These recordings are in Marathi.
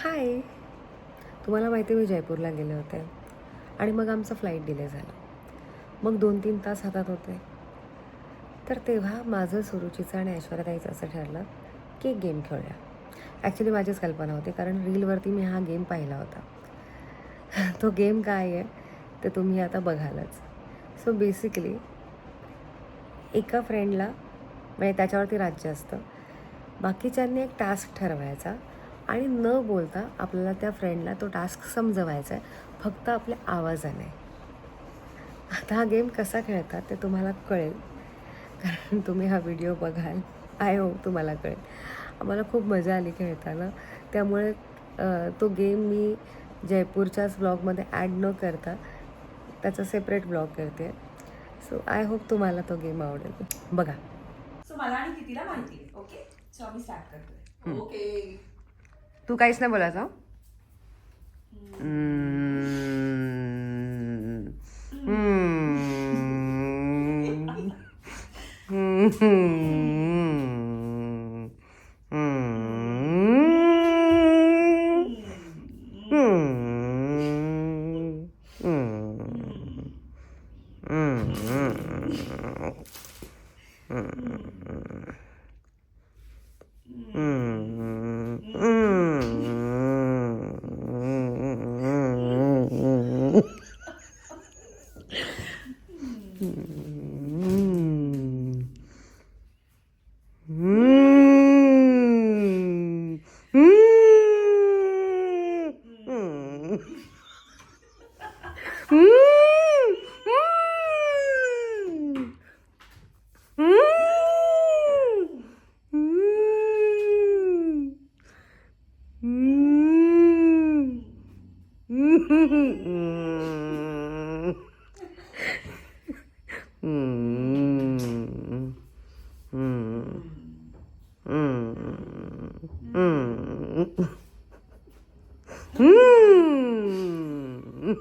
हाय. तुम्हाला माहिती आहे मी जयपूरला गेले होते आणि मग आमचं फ्लाईट डिले झालं. मग 2-3 तास हातात होते. तर तेव्हा माझं, सुरुचीचं आणि ऐश्वर्याताईचं असं ठरलं की एक गेम खेळूया. ॲक्च्युली माझीच कल्पना होती कारण रीलवरती मी हा गेम पाहिला होता. तो गेम काय आहे ते तुम्ही आता बघालच. सो बेसिकली एका फ्रेंडला म्हणजे त्याच्यावरती राज्य असतं. बाकीच्यांनी एक टास्क ठरवायचा आणि न बोलता आपल्याला त्या फ्रेंडला तो टास्क समजवायचा आहे, फक्त आपल्या आवाजाने. आता हा गेम कसा खेळतात ते तुम्हाला कळेल कारण तुम्ही हा व्हिडिओ बघाल. आय होप तुम्हाला कळेल. आम्हाला खूप मजा आली खेळताना. त्यामुळे तो गेम मी जयपूरच्याच ब्लॉगमध्ये ॲड न करता त्याचा सेपरेट ब्लॉग करते. सो आय होप तुम्हाला तो गेम आवडेल. बघा. सो मला आणि कितीला माहिती आहे. ओके, सो आम्ही स्टार्ट करतोय. ओके. तू काहीच नाही बोलायचं.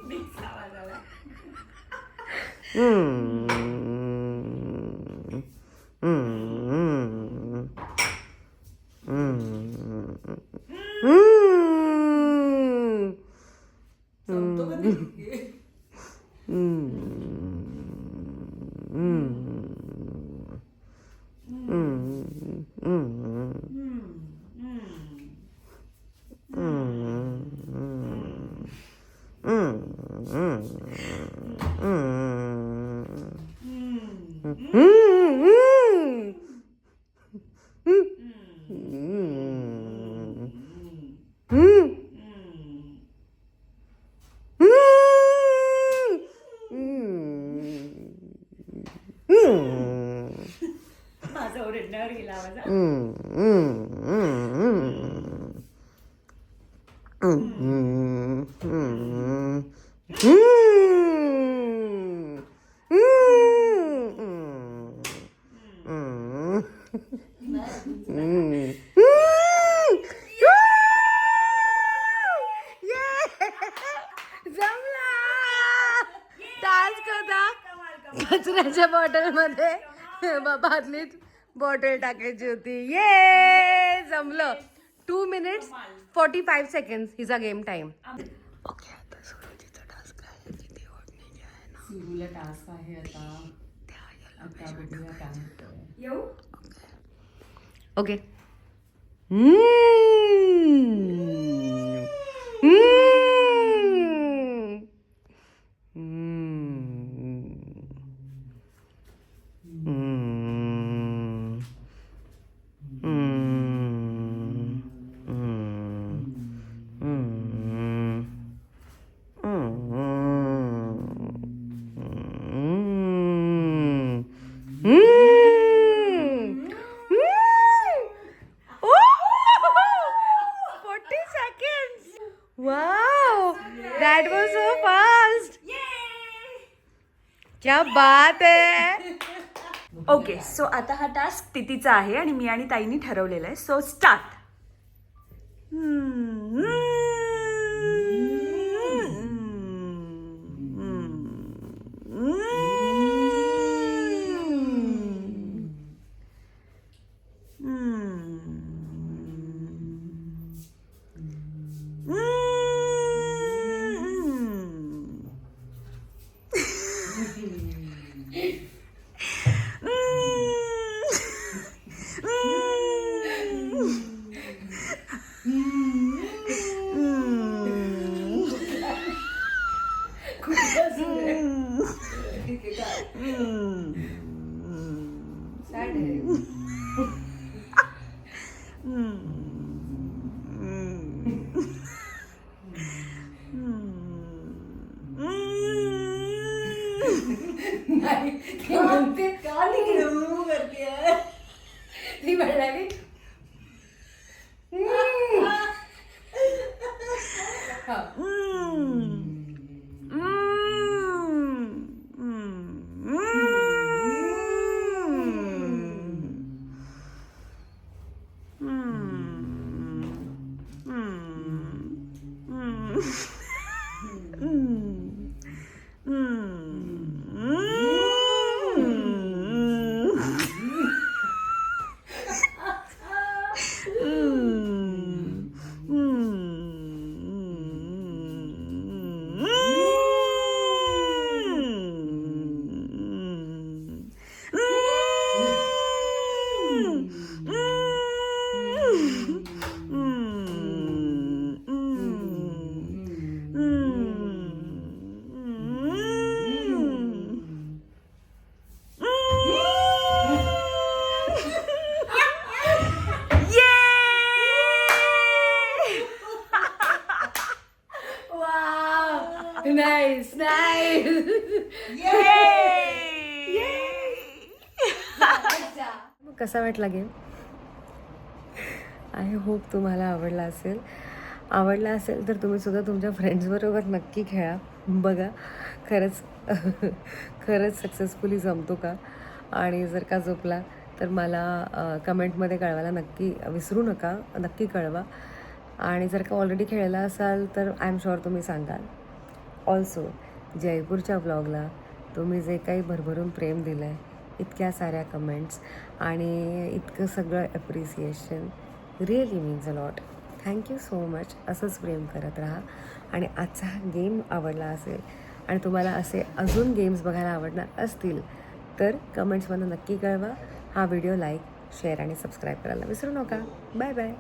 मिक्स आवाज आला. जमतो का नाही? माझा ओरडण्यावर गेला आवाज. जमला. डान्स करता कचऱ्याच्या बॉटलमध्ये बादलीत बॉटल टाकायची होती. ये जमलं. 2 minutes 45 seconds हिचा गेम टाइम. ओके, आता सुरुचीचा टास्क आहे. किती ओढणी आहे ना. सुरूला टास्क आहे आता. आता बघूया काय होतंय. येऊ. Okay. Wow, that was so fast. क्या बात है. ओके, सो आता हा टास्क तितीचा आहे आणि मी आणि ताईनी ठरवलेला आहे. So start. नाही ती म्हणते का करते ती म्हणाली हा. Nice nice. मग कसा वाटला गेम? आय होप तुम्हाला आवडला असेल तर तुम्ही सुद्धा तुमच्या फ्रेंड्सबरोबर नक्की खेळा. बघा खरंच सक्सेसफुली जमतो का, आणि जर का जमला तर मला कमेंटमध्ये कळवायला नक्की विसरू नका, नक्की कळवा. आणि जर का ऑलरेडी खेळला असाल तर आय एम शुअर तुम्ही सांगाल. ऑल्सो जयपूरच्या ब्लॉगला तुम्ही जे काही भरभरून प्रेम दिलं आहे, इतक्या साऱ्या कमेंट्स आणि इतकं सगळं appreciation really means a lot. Thank you so much. असंच प्रेम करत राहा. आणि आजचा हा गेम आवडला असेल आणि तुम्हाला असे अजून गेम्स बघायला आवडणार असतील तर कमेंट्समध्ये नक्की कळवा. हा व्हिडिओ लाईक, शेअर आणि सबस्क्राईब करायला विसरू नका. Bye bye.